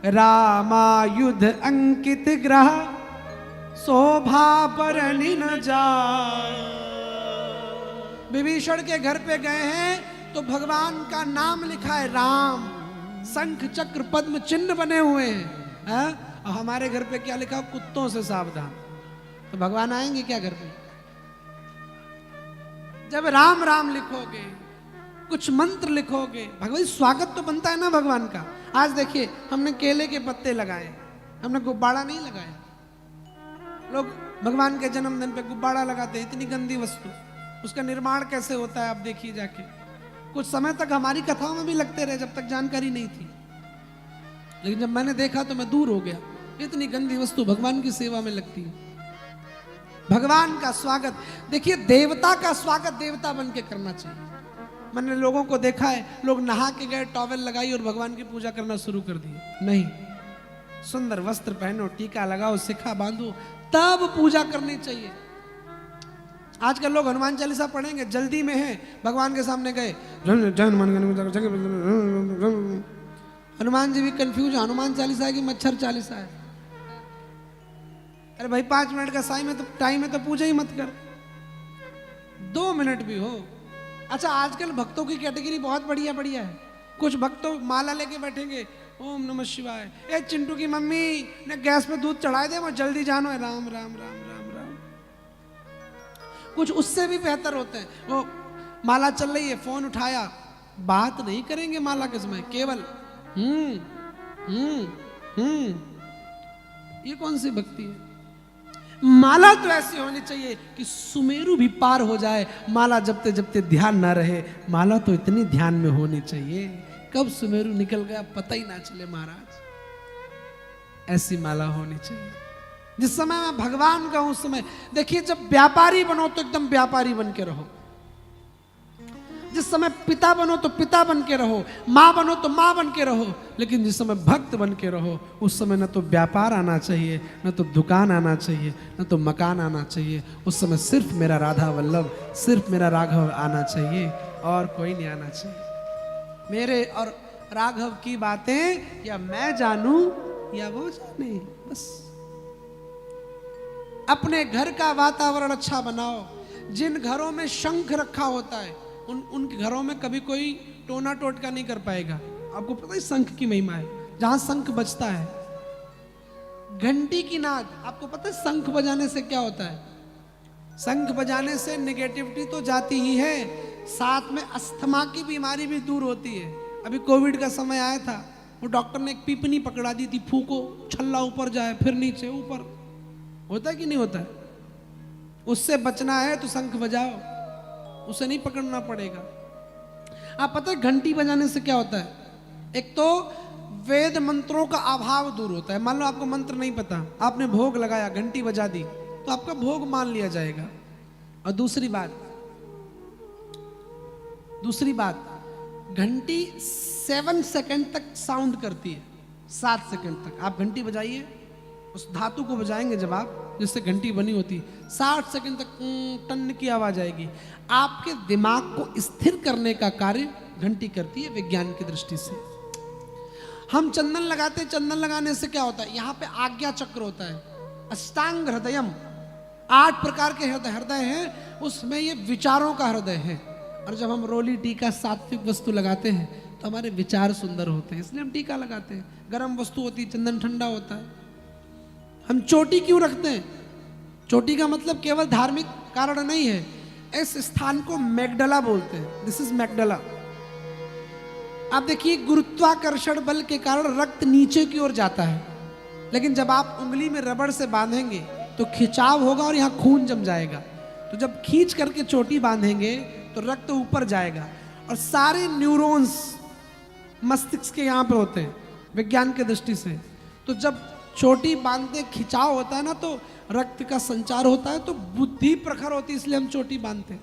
रामायुध अंकित ग्रह शोभा बरनी न जा। विभीषण के घर पे गए हैं तो भगवान का नाम लिखा है राम, शंख चक्र पद्म चिन्ह बने हुए हैं। और हमारे घर पे क्या लिखा, कुत्तों से सावधान। तो भगवान आएंगे क्या घर पे? जब राम राम लिखोगे, कुछ मंत्र लिखोगे, भगवान स्वागत तो बनता है ना भगवान का। आज देखिए हमने केले के पत्ते लगाए, हमने गुब्बारा नहीं लगाया। लोग भगवान के जन्मदिन पे गुब्बारा लगाते हैं, इतनी गंदी वस्तु। उसका निर्माण कैसे होता है आप देखिए जाके। कुछ समय तक हमारी कथाओं में भी लगते रहे जब तक जानकारी नहीं थी, लेकिन जब मैंने देखा तो मैं दूर हो गया। इतनी गंदी वस्तु भगवान की सेवा में लगती है। भगवान का स्वागत, देखिए देवता का स्वागत देवता बन के करना चाहिए। मैंने लोगों को देखा है, लोग नहा के गए, टॉवेल लगाई और भगवान की पूजा करना शुरू कर दिए। नहीं, सुंदर वस्त्र पहनो, टीका लगाओ, शिखा बांधो, तब पूजा करनी चाहिए। आजकल लोग हनुमान चालीसा पढ़ेंगे, जल्दी में है, भगवान के सामने गए, हनुमान जी भी कंफ्यूज, हनुमान चालीसा है कि मच्छर चालीसा है। अरे भाई 5 मिनट का टाइम है तो पूजा ही मत कर, 2 मिनट भी हो। अच्छा, आजकल भक्तों की कैटेगरी बहुत बढ़िया बढ़िया है। कुछ भक्तों माला लेके बैठेंगे, ओम नमः शिवाय, ए चिंटू की मम्मी ने गैस पे दूध चढ़ाए दे, वो जल्दी जानो है, राम राम राम राम राम। कुछ उससे भी बेहतर होते हैं, वो माला चल रही है, फोन उठाया, बात नहीं करेंगे माला के समय, केवल ये कौन सी भक्ति है? माला तो ऐसी होनी चाहिए कि सुमेरु भी पार हो जाए, माला जपते जपते ध्यान ना रहे। माला तो इतनी ध्यान में होनी चाहिए, कब सुमेरु निकल गया पता ही ना चले महाराज। ऐसी माला होनी चाहिए। जिस समय मैं भगवान का उस समय, देखिए जब व्यापारी बनो तो एकदम व्यापारी बन के रहो, जिस समय पिता बनो तो पिता बन के रहो, माँ बनो तो माँ बन के रहो, लेकिन जिस समय भक्त बन के रहो उस समय न तो व्यापार आना चाहिए, न तो दुकान आना चाहिए, न तो मकान आना चाहिए। उस समय सिर्फ मेरा राधा वल्लभ, सिर्फ मेरा राघव आना चाहिए और कोई नहीं आना चाहिए। मेरे और राघव की बातें या मैं जानूं या वो जाने, बस। अपने घर का वातावरण अच्छा बनाओ। जिन घरों में शंख रखा होता है उन घरों में कभी कोई टोना टोटका नहीं कर पाएगा। आपको पता है शंख की महिमा है, जहां शंख बजता है, घंटी की नाद, आपको पता है शंख बजाने से क्या होता है? शंख बजाने से नेगेटिविटी तो जाती ही है, साथ में अस्थमा की बीमारी भी दूर होती है। अभी कोविड का समय आया था, वो डॉक्टर ने एक पीपनी पकड़ा दी थी, फूको, छल्ला ऊपर जाए फिर नीचे ऊपर, होता है कि नहीं होता है? उससे बचना है तो शंख बजाओ, उसे नहीं पकड़ना पड़ेगा। आप पता है घंटी बजाने से क्या होता है? एक तो वेद मंत्रों का अभाव दूर होता है। मान लो आपको मंत्र नहीं पता, आपने भोग लगाया, घंटी बजा दी, तो आपका भोग मान लिया जाएगा। और दूसरी बात, घंटी 7 सेकंड तक साउंड करती है, 7 सेकंड तक। आप घंटी बजाइए, उस धातु को बजाएंगे जब आप, जिससे घंटी बनी होती है, 60 सेकंड तक टन की आवाज आएगी। आपके दिमाग को स्थिर करने का कार्य घंटी करती है विज्ञान की दृष्टि से। हम चंदन लगाते हैं, चंदन लगाने से क्या होता है? यहाँ पे आज्ञा चक्र होता है, अष्टांग हृदयम, 8 प्रकार के हृदय हैं, उसमें ये विचारों का हृदय है। और जब हम रोली, टीका, सात्विक वस्तु लगाते हैं तो हमारे विचार सुंदर होते हैं, इसलिए हम टीका लगाते हैं। गर्म वस्तु होती है, चंदन ठंडा होता है। हम चोटी क्यों रखते हैं? चोटी का मतलब केवल धार्मिक कारण नहीं है, इस स्थान को मैगडला बोलते हैं, दिस इज मैगडला। आप देखिए गुरुत्वाकर्षण बल के कारण रक्त नीचे की ओर जाता है, लेकिन जब आप उंगली में रबड़ से बांधेंगे तो खिंचाव होगा और यहाँ खून जम जाएगा। तो जब खींच करके चोटी बांधेंगे तो रक्त ऊपर जाएगा और सारे न्यूरॉन्स मस्तिष्क के यहाँ पे होते हैं विज्ञान की दृष्टि से। तो जब चोटी बांधते खिंचाव होता है ना, तो रक्त का संचार होता है, तो बुद्धि प्रखर होती है, इसलिए हम चोटी बांधते हैं।